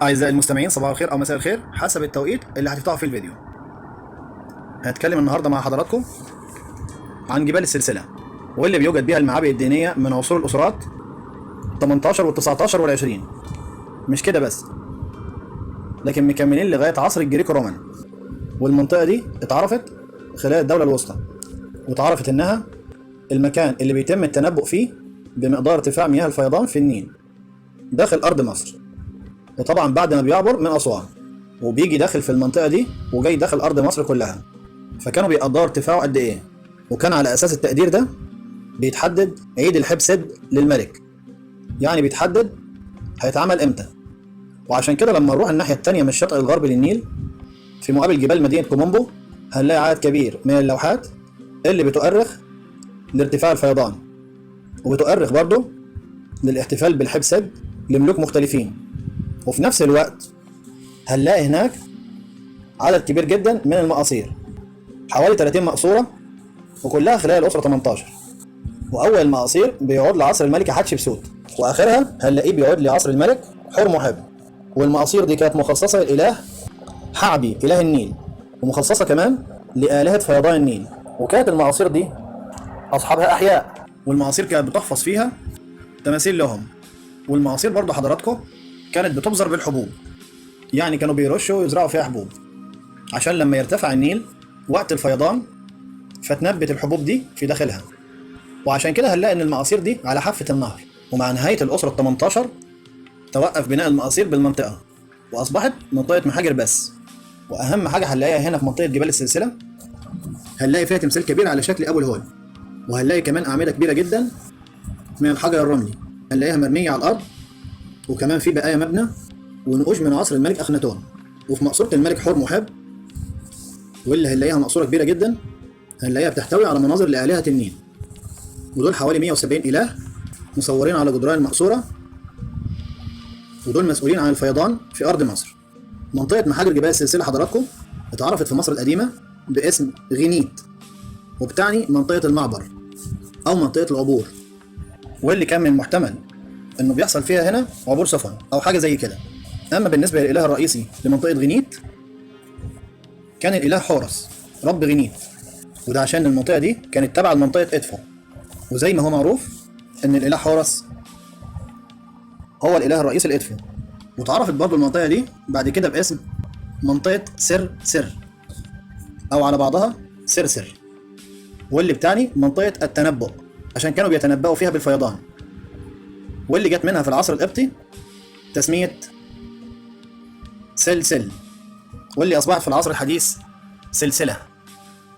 أعزائي المستمعين، صباح الخير أو مساء الخير حسب التوقيت اللي هتفتحوا فيه الفيديو. هنتكلم النهارده مع حضراتكم عن جبال السلسلة واللي بيوجد بيها المعابد الدينية من عصور الأسرات 18 وال19 وال20. مش كده بس، لكن مكملين لغاية عصر الجريكو رومان. والمنطقة دي اتعرفت خلال الدولة الوسطى، واتعرفت إنها المكان اللي بيتم التنبؤ فيه بمقدار ارتفاع مياه الفيضان في النيل داخل أرض مصر. وطبعا بعد ما بيعبر من أسوان وبيجي داخل في المنطقة دي وجاي داخل أرض مصر كلها، فكانوا بيقدروا ارتفاعه قد إيه، وكان على أساس التقدير ده بيتحدد عيد الحبسد للملك، يعني بيتحدد هيتعمل إمتى. وعشان كده لما نروح الناحية التانية من الشرق الغربي للنيل في مقابل جبال مدينة كومومبو هنلاقي عدد كبير من اللوحات اللي بتؤرخ لارتفاع الفيضان، وبتؤرخ برضه للاحتفال بالحبسد لملوك مختلفين. وفي نفس الوقت هنلاقي هناك عدد كبير جدا من المقاصير، حوالي 30 مقصورة، وكلها خلال الأسرة 18. وأول مقاصير بيعود لعصر الملكة حتشبسوت، وآخرها هنلاقيه بيعود لعصر الملك حورمحب. والمقاصير دي كانت مخصصة للإله حعبي إله النيل، ومخصصة كمان لآلهة فيضان النيل. وكانت المقاصير دي أصحابها أحياء، والمقاصير كانت بتحفظ فيها تماثيل لهم. والمقاصير برضه حضراتكم كانت بتبذر بالحبوب، يعني كانوا بيرشوا ويزرعوا فيها حبوب عشان لما يرتفع النيل وقت الفيضان فتنبت الحبوب دي في داخلها. وعشان كده هنلاقي ان المقاصير دي على حافة النهر. ومع نهاية الأسرة 18 توقف بناء المقاصير بالمنطقة وأصبحت منطقة محاجر بس. وأهم حاجة هنلاقيها هنا في منطقة جبال السلسلة، هنلاقي فيها تمثال كبير على شكل أبو الهول، وهنلاقي كمان أعمدة كبيرة جدا من الحجر الرملي هنلاقيها مرمية على الأرض، وكمان في بقايا مبنى ونقوش من عصر الملك أخناتون. وفي مقصورة الملك حورمحب واللي هنلاقيها مقصورة كبيرة جدا هنلاقيها بتحتوي على مناظر لآلهة النيل، ودول حوالي 170 إله مصورين على جدران المقصورة، ودول مسؤولين عن الفيضان في أرض مصر. منطقة محاجر جبال السلسلة حضراتكم اتعرفت في مصر القديمة باسم غينيت، وبتعني منطقة المعبر أو منطقة العبور، واللي كان من المحتمل إنه بيحصل فيها هنا عبور سفن أو حاجة زي كده. أما بالنسبة للإله الرئيسي لمنطقة غينيت كان الإله حورس رب غينيت، وده عشان المنطقة دي كانت تبع لمنطقة إدفو. وزي ما هو معروف إن الإله حورس هو الإله الرئيسي لإدفو. وتعرفت برضه المنطقة دي بعد كده باسم منطقة سر أو على بعضها سر، واللي بتعني منطقة التنبؤ عشان كانوا بيتنبؤوا فيها بالفيضان، واللي جت منها في العصر القبطي تسمية سلسل، واللي أصبحت في العصر الحديث سلسلة.